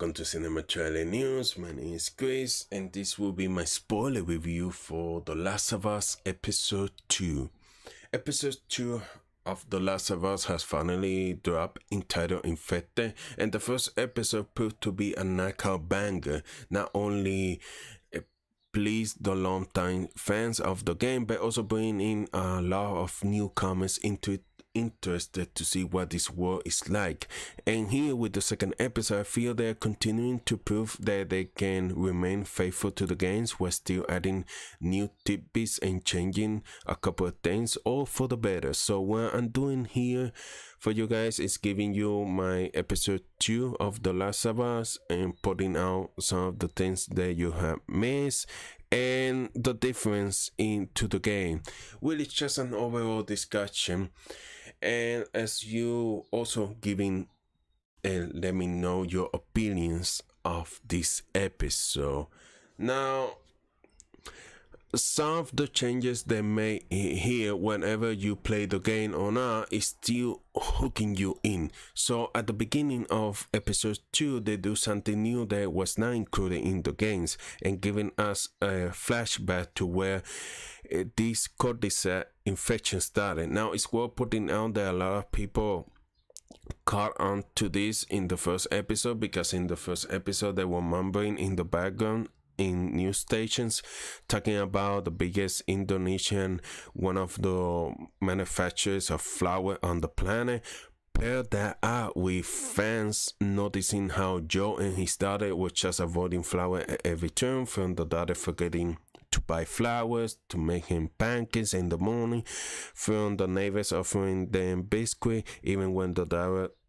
welcome to Cinema Trailer News. My name is Chris, and this will be my spoiler review for The Last of Us Episode 2. Episode 2 of The Last of Us has finally dropped, entitled Infected, and the first episode proved to be a knockout banger. Not only pleased the longtime fans of the game, but also bringing in a lot of newcomers into it, interested to see what this world is like. And here with the second episode, I feel they're continuing to prove that they can remain faithful to the games while still adding new tidbits and changing a couple of things, all for the better. So what I'm doing here for you guys is giving you my episode 2 of The Last of Us and putting out some of the things that you have missed and the difference into the game. Really just an overall discussion, and as you also giving let me know your opinions of this episode. Now, some of the changes they made here whenever you play the game or not is still hooking you in. So at the beginning of episode 2, they do something new that was not included in the games and giving us a flashback to where this cordyceps infection started. Now it's worth putting out that a lot of people caught on to this in the first episode, because in the first episode they were mumbling in the background in news stations talking about the biggest Indonesian, one of the manufacturers of flour on the planet. Pair that up with fans noticing how Joe and his daughter were just avoiding flour at every turn, from the daughter forgetting to buy flowers to make him pancakes in the morning, from the neighbors offering them biscuit even when the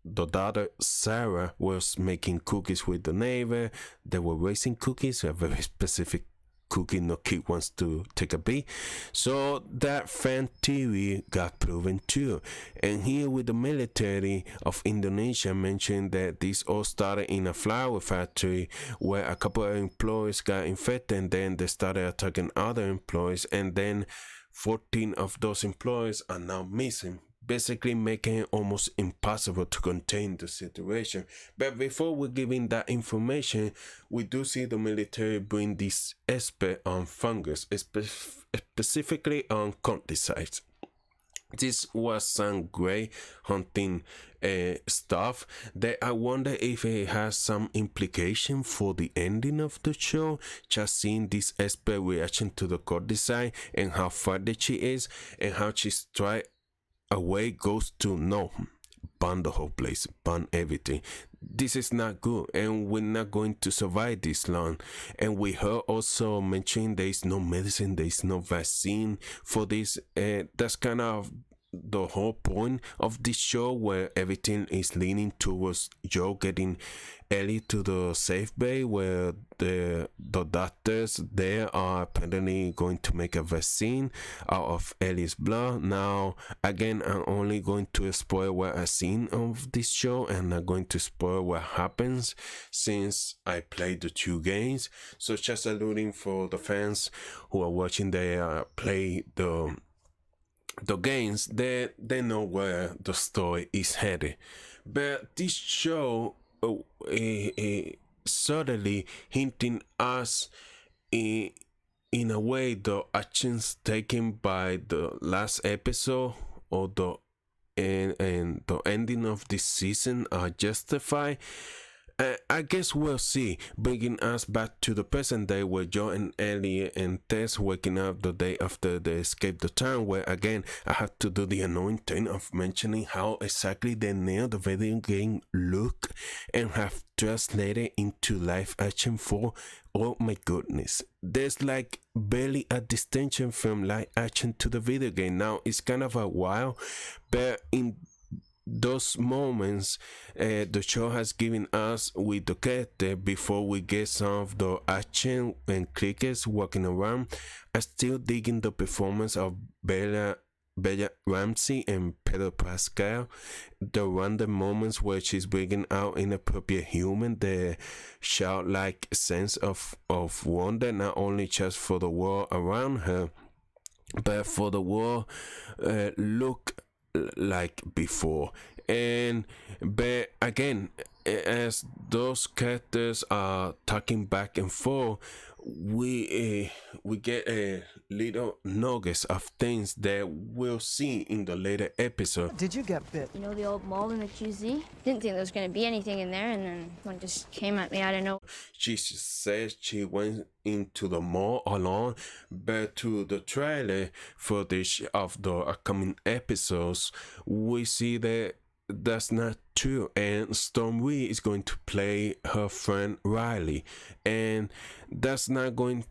daughter Sarah was making cookies with the neighbor. They were raising cookies, a very specific cookie no kid wants to take a bite. So that fan theory got proven too. And here with the military of Indonesia mentioned that this all started in a flour factory where a couple of employees got infected, and then they started attacking other employees, and then 14 of those employees are now missing, basically making it almost impossible to contain the situation. But before we give in that information, we do see the military bring this expert on fungus, specifically on cordyceps. This was some great hunting stuff that I wonder if it has some implication for the ending of the show. Just seeing this expert reaction to the cordyceps and how frightened she is and how she's tried away goes to no, burn the whole place, burn everything. This is not good, and we're not going to survive this long. And we heard also mentioning there is no medicine, there is no vaccine for this. That's kind of the whole point of this show, where everything is leaning towards Joe getting Ellie to the safe bay, where the doctors there are apparently going to make a vaccine out of Ellie's blood. Now again, I'm only going to spoil what I've seen of this show, and I'm going to spoil what happens since I played the 2 games. So just alluding for the fans who are watching, they play the games, they know where the story is headed. But this show certainly hinting us in a way the actions taken by the last episode or the and the ending of this season are justified. I guess we'll see, bringing us back to the present day where Joe and Ellie and Tess waking up the day after they escape the town, where again I have to do the annoying thing of mentioning how exactly they nailed the video game look and have translated into live action for. Oh my goodness, there's like barely a distinction from live action to the video game. Now it's kind of a while, but in those moments the show has given us with the character before we get some of the action and clickers walking around. I'm still digging the performance of Bella Ramsey and Pedro Pascal. The random moments where she's bringing out inappropriate human, the childlike sense of wonder, not only just for the world around her, but for the world look like before. But again, as those characters are talking back and forth, we get a little nuggets of things that we'll see in the later episode. Did you get bit? You know the old mall in the QZ? Didn't think there was going to be anything in there, and then one just came at me out of nowhere. She says she went into the mall alone, but to the trailer footage of the upcoming episodes, we see that that's not true, and Stormy is going to play her friend Riley, and that's not going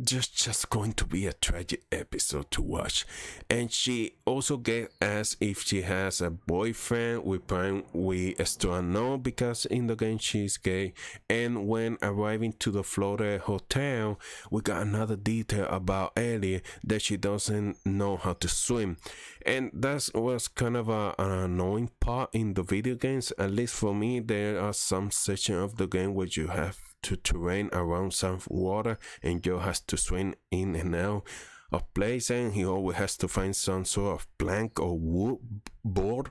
just going to be a tragic episode to watch. And she also get asked if she has a boyfriend, we still know because in the game she's gay. And when arriving to the Florida hotel, we got another detail about Ellie, that she doesn't know how to swim, and that was kind of an annoying part in the video games. At least for me, there are some sections of the game where you have to terrain around some water and Joe has to swim in and out of place, and he always has to find some sort of plank or wood board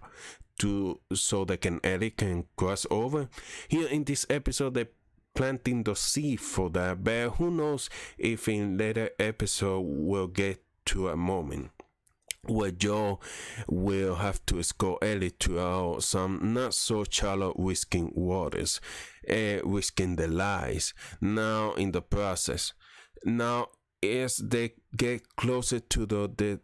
so that Ellie can cross over. Here in this episode, they planting the seed for that, but who knows if in later episode we'll get to a moment where Joe will have to escort Ellie to some not so shallow risking waters, risking their lives. Now in the process, now as they get closer to the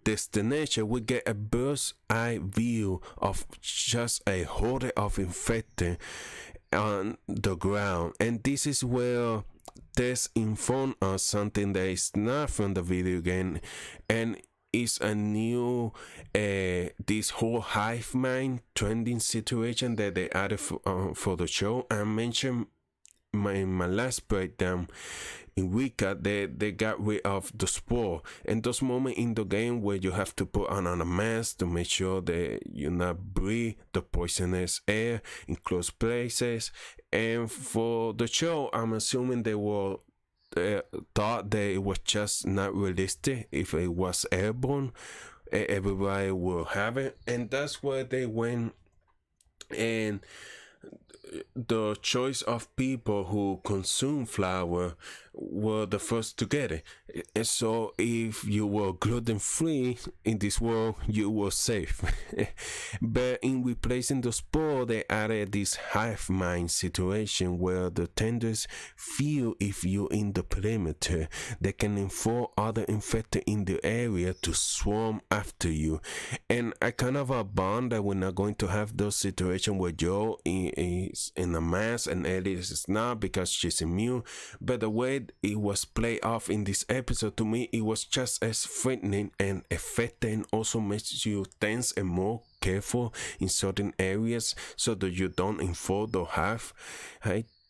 destination, we get a bird's eye view of just a horde of infected on the ground, and this is where this informs us something that is not from the video game, and is a new this whole hive mind trending situation that they added for the show. I mentioned in my last breakdown in Wicca that they got rid of the spore, and those moments in the game where you have to put on a mask to make sure that you not breathe the poisonous air in close places. And for the show, I'm assuming they were thought that it was just not realistic. If it was airborne, everybody will have it, and that's where they went. And the choice of people who consume flour were the first to get it. And so if you were gluten free in this world, you were safe. But in replacing the spore, they added this hive mind situation where the tenders feel if you're in the perimeter, they can inform other infected in the area to swarm after you. And I kind of bond that we're not going to have those situations where Joe is in a mask and Ellie is not because she's immune. But the way it was played off in this episode, to me it was just as threatening and effective, and also makes you tense and more careful in certain areas so that you don't inform or have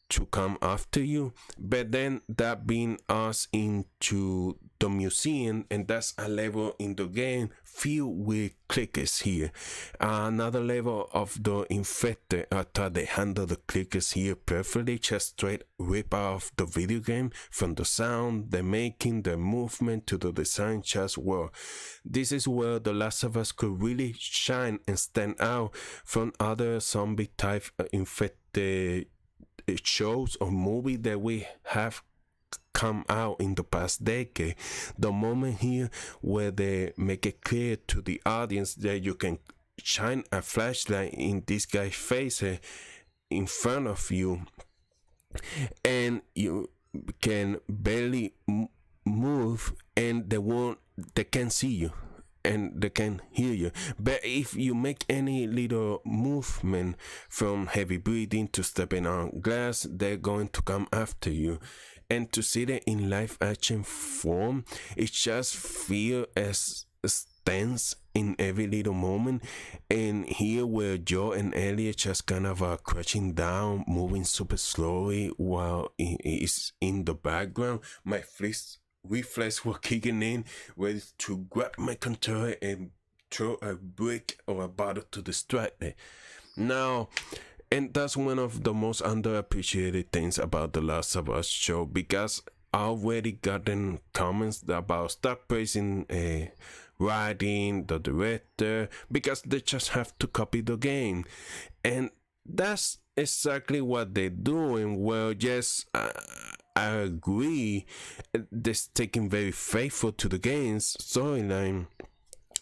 to come after you. But then that brings us into the museum, and that's a level in the game filled with clickers here. Another level of the infected. I thought they handled the clickers here perfectly, just straight rip off the video game, from the sound, the making, the movement to the design. Just well, this is where The Last of Us could really shine and stand out from other zombie type infected shows or movies that we have come out in the past decade. The moment here where they make it clear to the audience that you can shine a flashlight in this guy's face in front of you, and you can barely move, and they can't see you and they can hear you. But if you make any little movement, from heavy breathing to stepping on glass, they're going to come after you. And to see that in live action form, it just feels as tense in every little moment. And here where Joe and Ellie just kind of crouching down, moving super slowly while it is in the background, my reflex were kicking in, ready to grab my controller and throw a brick or a bottle to distract it. Now, and that's one of the most underappreciated things about The Last of Us show, because I already gotten comments about stop praising writing, the director, because they just have to copy the game. And that's exactly what they're doing. Well, yes, I agree. They're taking very faithful to the game's storyline.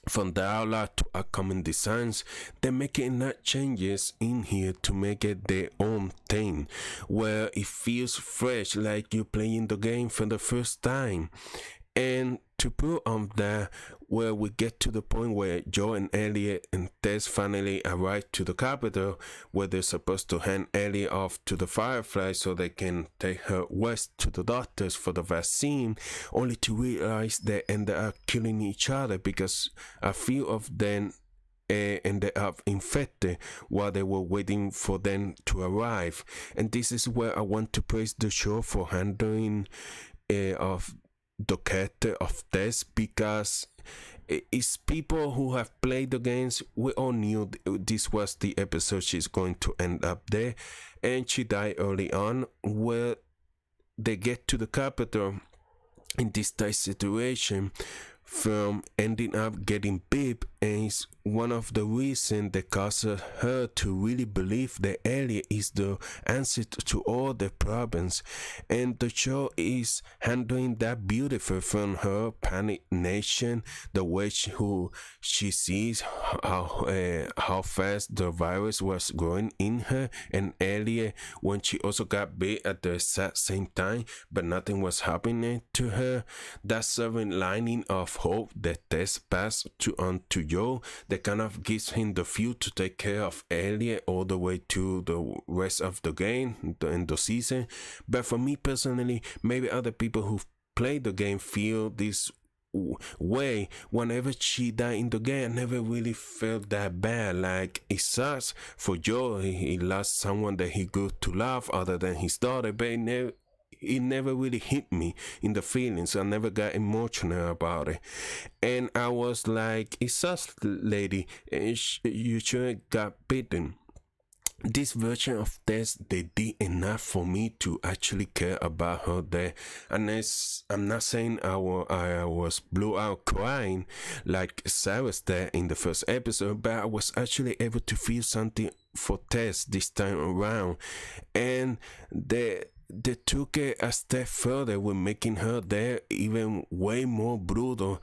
From the outlet to upcoming designs, they're making enough changes in here to make it their own thing, where it feels fresh, like you're playing the game for the first time. And to prove on that, where we get to the point where Joe and Elliot and Tess finally arrive to the capital, where they're supposed to hand Ellie off to the Firefly so they can take her west to the doctors for the vaccine, only to realize they ended up killing each other because a few of them ended up infected while they were waiting for them to arrive. And this is where I want to praise the show for handling of the character of Tess, because it's people who have played the games. We all knew this was the episode she's going to end up there, and she died early on. Where they get to the capital in this tight situation, from ending up getting beat, and it's one of the reasons that causes her to really believe that Elliot is the answer to all the problems. And the show is handling that beautiful, from her panic nation, the way she sees how fast the virus was growing in her, and Elliot when she also got bit at the exact same time, but nothing was happening to her. That silver lining of hope that Tess passed on to Joe, that kind of gives him the fuel to take care of Elliot all the way to the rest of the game and the season. But for me personally, maybe other people who play the game feel this way. Whenever she died in the game, I never really felt that bad. Like, it sucks for Joe, he lost someone that he grew to love other than his daughter, but it never really hit me in the feelings. I never got emotional about it. And I was like, it's sucks, lady, and you shouldn't got bitten. This version of Tess, they did enough for me to actually care about her there. And I'm not saying I was blew out crying like Sarah's there in the first episode, but I was actually able to feel something for Tess this time around. And they took it a step further with making her there even way more brutal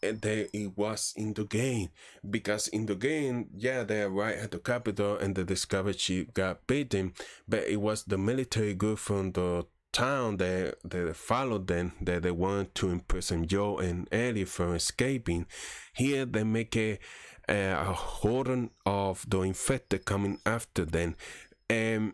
than it was in the game. Because in the game, yeah, they arrived at the capital and they discovered she got beaten, but it was the military group from the town that followed them, that they wanted to imprison Joe and Ellie from escaping. Here they make a horde of the infected coming after them. And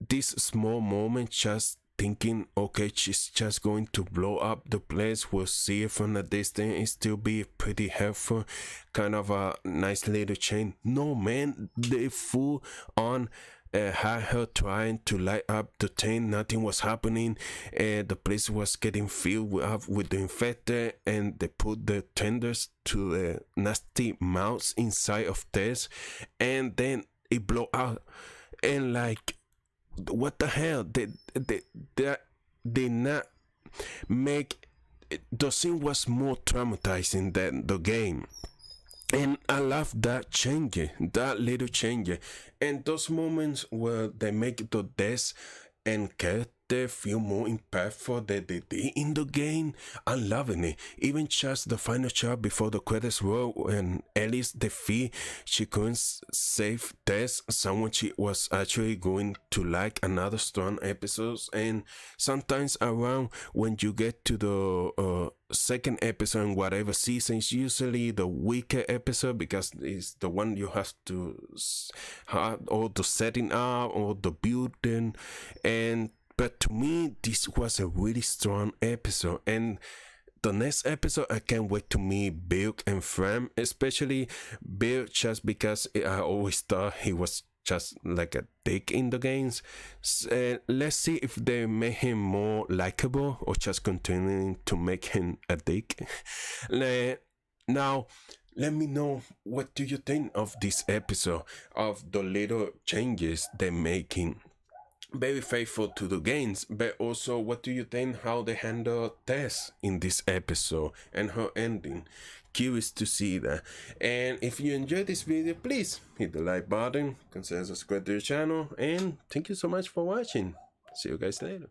this small moment, just thinking, okay, she's just going to blow up the place, we'll see it from a distance, it still be pretty helpful, kind of a nice little change. No, man, they full on had her trying to light up the tent. Nothing was happening. The place was getting filled with the infected, and they put the tenders to the nasty mouths inside of Tess, and then it blew out. And like, what the hell? They not make the scene was more traumatizing than the game. And I love that change, that little change, and those moments where they make the death and character feel more impactful than they did in the game. I'm loving it. Even just the final shot before the credits roll, when Ellie's defeat, she couldn't save Tess, someone she was actually going to like another strong episodes. And sometimes around when you get to the second episode in whatever season, it's usually the weaker episode because it's the one you have to have all the setting up or the building. And but to me, this was a really strong episode, and the next episode I can't wait to meet Bill and Fram, especially Bill, just because I always thought he was just like a dick in the games. Let's see if they make him more likable or just continuing to make him a dick. Now, let me know, what do you think of this episode, of the little changes they're making? Very faithful to the games, but also, what do you think how they handle Tess in this episode and her ending? curious to see that. And if you enjoyed this video, please hit the like button, consider subscribe to the channel, and thank you so much for watching. See you guys later.